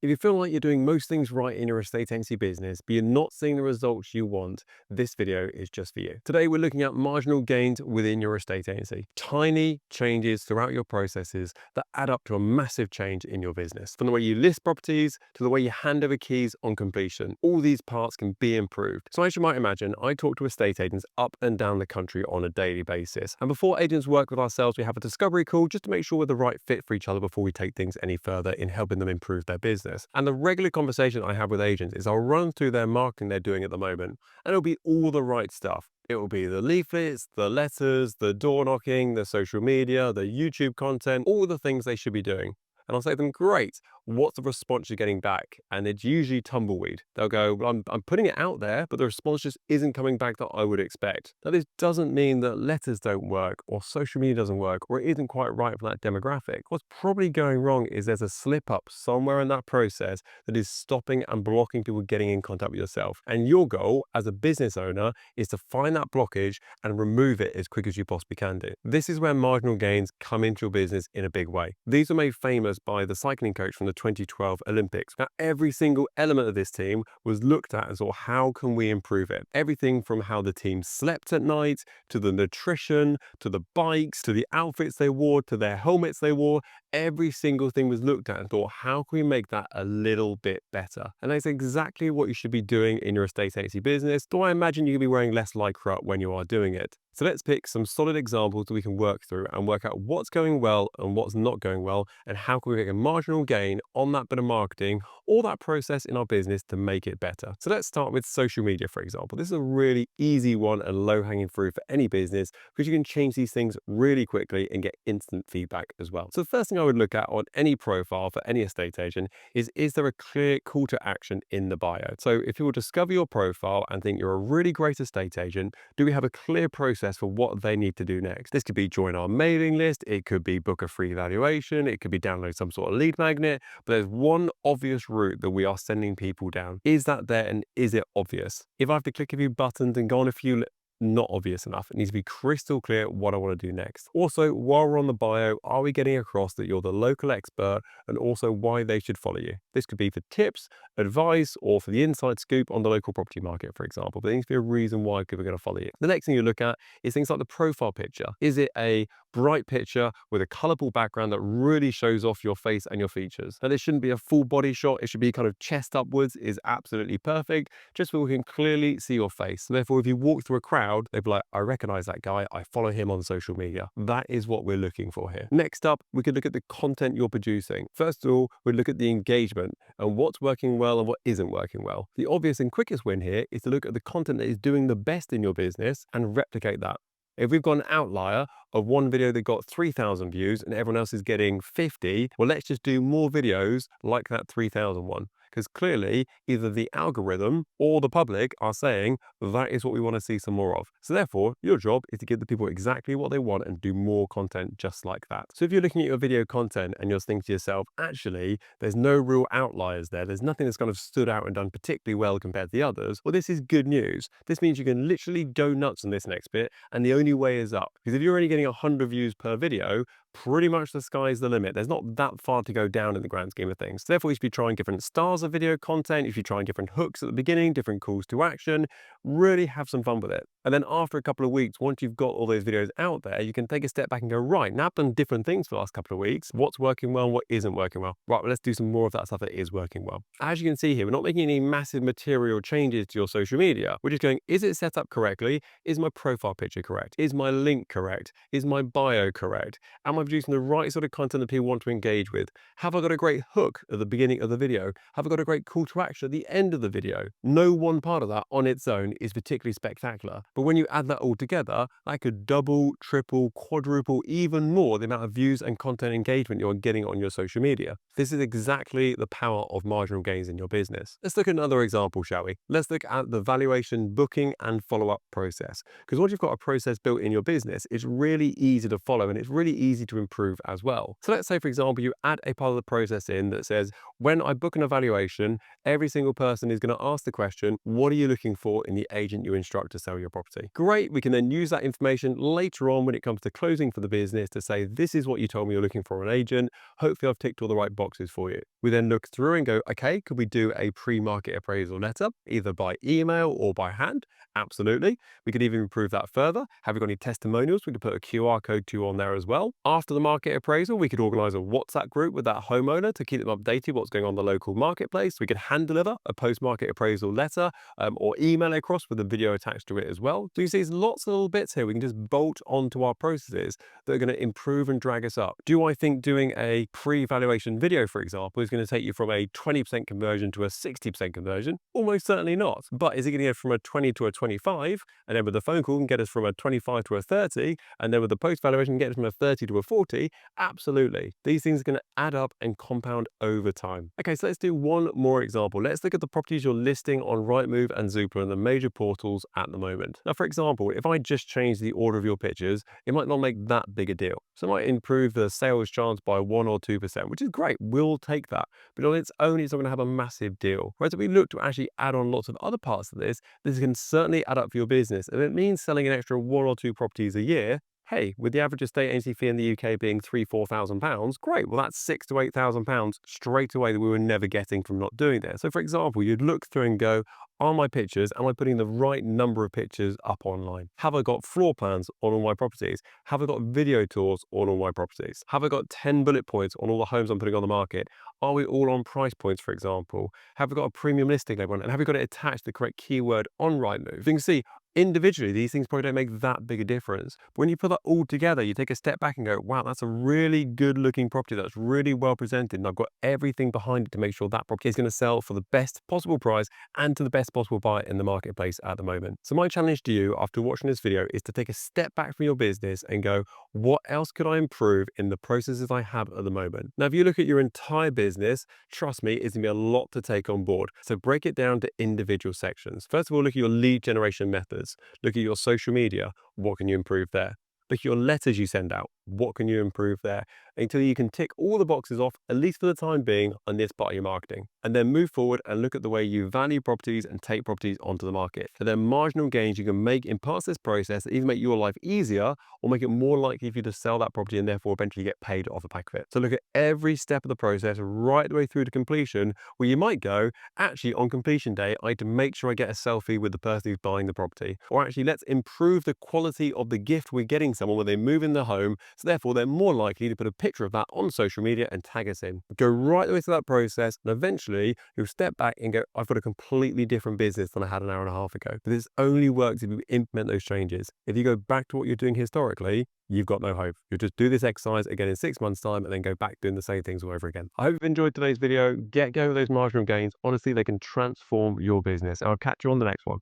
If you feel like you're doing most things right in your estate agency business, but you're not seeing the results you want, this video is just for you. Today, we're looking at marginal gains within your estate agency. Tiny changes throughout your processes that add up to a massive change in your business. From the way you list properties to the way you hand over keys on completion, all these parts can be improved. So as you might imagine, I talk to estate agents up and down the country on a daily basis. And before agents work with ourselves, we have a discovery call just to make sure we're the right fit for each other before we take things any further in helping them improve their business. And the regular conversation I have with agents is I'll run through their marketing they're doing at the moment, and it'll be all the right stuff. It will be the leaflets, the letters, the door knocking, the social media, the YouTube content, all the things they should be doing. And I'll say to them, great, what's the response you're getting back? And it's usually tumbleweed. They'll go, well, I'm putting it out there, but the response just isn't coming back that I would expect. Now, this doesn't mean that letters don't work or social media doesn't work or it isn't quite right for that demographic. What's probably going wrong is there's a slip up somewhere in that process that is stopping and blocking people getting in contact with yourself. And your goal as a business owner is to find that blockage and remove it as quick as you possibly can do. This is where marginal gains come into your business in a big way. These were made famous by the cycling coach from the 2012 Olympics. Now, every single element of this team was looked at and saw how can we improve it. Everything from how the team slept at night, to the nutrition, to the bikes, to the outfits they wore, to their helmets they wore. Every single thing was looked at and thought, how can we make that a little bit better? And that's exactly what you should be doing in your estate agency business. Though I imagine you can be wearing less lycra when you are doing it. So let's pick some solid examples that we can work through and work out what's going well and what's not going well, and how can we make a marginal gain on that bit of marketing or that process in our business to make it better. So let's start with social media, for example. This is a really easy one and low-hanging fruit for any business because you can change these things really quickly and get instant feedback as well. So the first thing I would look at on any profile for any estate agent is there a clear call to action in the bio? So if people discover your profile and think you're a really great estate agent, do we have a clear process for what they need to do next? This could be join our mailing list, it could be book a free evaluation, it could be download some sort of lead magnet, but there's one obvious route that we are sending people down. Is that there and is it obvious? If I have to click a few buttons and go on a few not obvious enough. It needs to be crystal clear what I want to do next. Also, while we're on the bio, are we getting across that you're the local expert and also why they should follow you? This could be for tips, advice, or for the inside scoop on the local property market, for example. But there needs to be a reason why people are going to follow you. The next thing you look at is things like the profile picture. Is it a bright picture with a colorful background that really shows off your face and your features? Now, this shouldn't be a full body shot. It should be kind of chest upwards is absolutely perfect, just so we can clearly see your face. Therefore, if you walk through a crowd, they'd be like, I recognize that guy, I follow him on social media. That is what we're looking for here. Next up, we could look at the content you're producing. First of all, we look at the engagement and what's working well and what isn't working well. The obvious and quickest win here is to look at the content that is doing the best in your business and replicate that. If we've got an outlier of one video that got 3,000 views and everyone else is getting 50, well, let's just do more videos like that 3,000 one. Because clearly, either the algorithm or the public are saying that is what we want to see some more of. So therefore, your job is to give the people exactly what they want and do more content just like that. So if you're looking at your video content and you're thinking to yourself, actually, there's no real outliers there. There's nothing that's kind of stood out and done particularly well compared to the others. Well, this is good news. This means you can literally go nuts on this next bit, and the only way is up. Because if you're only getting 100 views per video, pretty much the sky's the limit. There's not that far to go down in the grand scheme of things. Therefore, you should be trying different styles of video content. You should be trying different hooks at the beginning, different calls to action. Really have some fun with it. And then after a couple of weeks, once you've got all those videos out there, you can take a step back and go, right, now I've done different things for the last couple of weeks. What's working well and what isn't working well? Right, well, let's do some more of that stuff that is working well. As you can see here, we're not making any massive material changes to your social media. We're just going, is it set up correctly? Is my profile picture correct? Is my link correct? Is my bio correct? Am I producing the right sort of content that people want to engage with? Have I got a great hook at the beginning of the video? Have I got a great call to action at the end of the video? No one part of that on its own is particularly spectacular. But when you add that all together, that could double, triple, quadruple, even more the amount of views and content engagement you're getting on your social media. This is exactly the power of marginal gains in your business. Let's look at another example, shall we? Let's look at the valuation, booking, and follow-up process. Because once you've got a process built in your business, it's really easy to follow and it's really easy to improve as well. So let's say, for example, you add a part of the process in that says, when I book an evaluation, every single person is going to ask the question, what are you looking for in the agent you instruct to sell your property? Great. We can then use that information later on when it comes to closing for the business to say, this is what you told me you're looking for an agent. Hopefully I've ticked all the right boxes for you. We then look through and go, okay, could we do a pre-market appraisal letter, either by email or by hand? Absolutely. We could even improve that further. Have we got any testimonials? We could put a QR code to on there as well. After the market appraisal, we could organize a WhatsApp group with that homeowner to keep them updated what's going on in the local marketplace. We could hand deliver a post-market appraisal letter or email it across with a video attached to it as well. So you see, there's lots of little bits here we can just bolt onto our processes that are going to improve and drag us up. Do I think doing a pre-evaluation video, for example, is going to take you from a 20% conversion to a 60% conversion? Almost certainly not. But is it going to go from a 20 to a 25? And then with the phone call, can get us from a 25 to a 30. And then with the post-valuation, get us from a 30 to a 40. Absolutely. These things are going to add up and compound over time. Okay, so let's do one more example. Let's look at the properties you're listing on Rightmove and Zoopla and the major portals at the moment. Now, for example, if I just change the order of your pictures, it might not make that big a deal. So it might improve the sales chance by 1 or 2%, which is great. We'll take that. But on its own, it's not going to have a massive deal. Whereas if we look to actually add on lots of other parts of this can certainly add up for your business. If it means selling an extra 1 or 2 properties a year, hey, with the average estate agency fee in the UK being £3,000-4,000, great. Well, that's £6,000 to £8,000 straight away that we were never getting from not doing this. So for example, you'd look through and go, are my pictures, am I putting the right number of pictures up online? Have I got floor plans on all my properties? Have I got video tours on all my properties? Have I got 10 bullet points on all the homes I'm putting on the market? Are we all on price points, for example? Have we got a premium listing label on? And have we got it attached the correct keyword on Rightmove? You can see individually, these things probably don't make that big a difference. But when you put that all together, you take a step back and go, wow, that's a really good looking property. That's really well presented. And I've got everything behind it to make sure that property is going to sell for the best possible price and to the best possible buyer in the marketplace at the moment. So my challenge to you after watching this video is to take a step back from your business and go, what else could I improve in the processes I have at the moment? Now, if you look at your entire business, trust me, it's going to be a lot to take on board. So break it down to individual sections. First of all, look at your lead generation methods. Look at your social media. What can you improve there? Look at your letters you send out. What can you improve there? Until you can tick all the boxes off, at least for the time being, on this part of your marketing. And then move forward and look at the way you value properties and take properties onto the market. And then marginal gains you can make in parts of this process that either make your life easier or make it more likely for you to sell that property and therefore eventually get paid off the back of it. So look at every step of the process right the way through to completion, where you might go, actually on completion day, I need to make sure I get a selfie with the person who's buying the property. Or actually, let's improve the quality of the gift we're getting someone when they move in the home, so therefore they're more likely to put a picture of that on social media and tag us in. Go right the way through that process, and eventually you'll step back and go, I've got a completely different business than I had an hour and a half ago. But this only works if you implement those changes. If you go back to what you're doing historically, you've got no hope. You'll just do this exercise again in 6 months' time and then go back doing the same things all over again. I hope you've enjoyed today's video. Get going with those marginal gains. Honestly, they can transform your business. I'll catch you on the next one.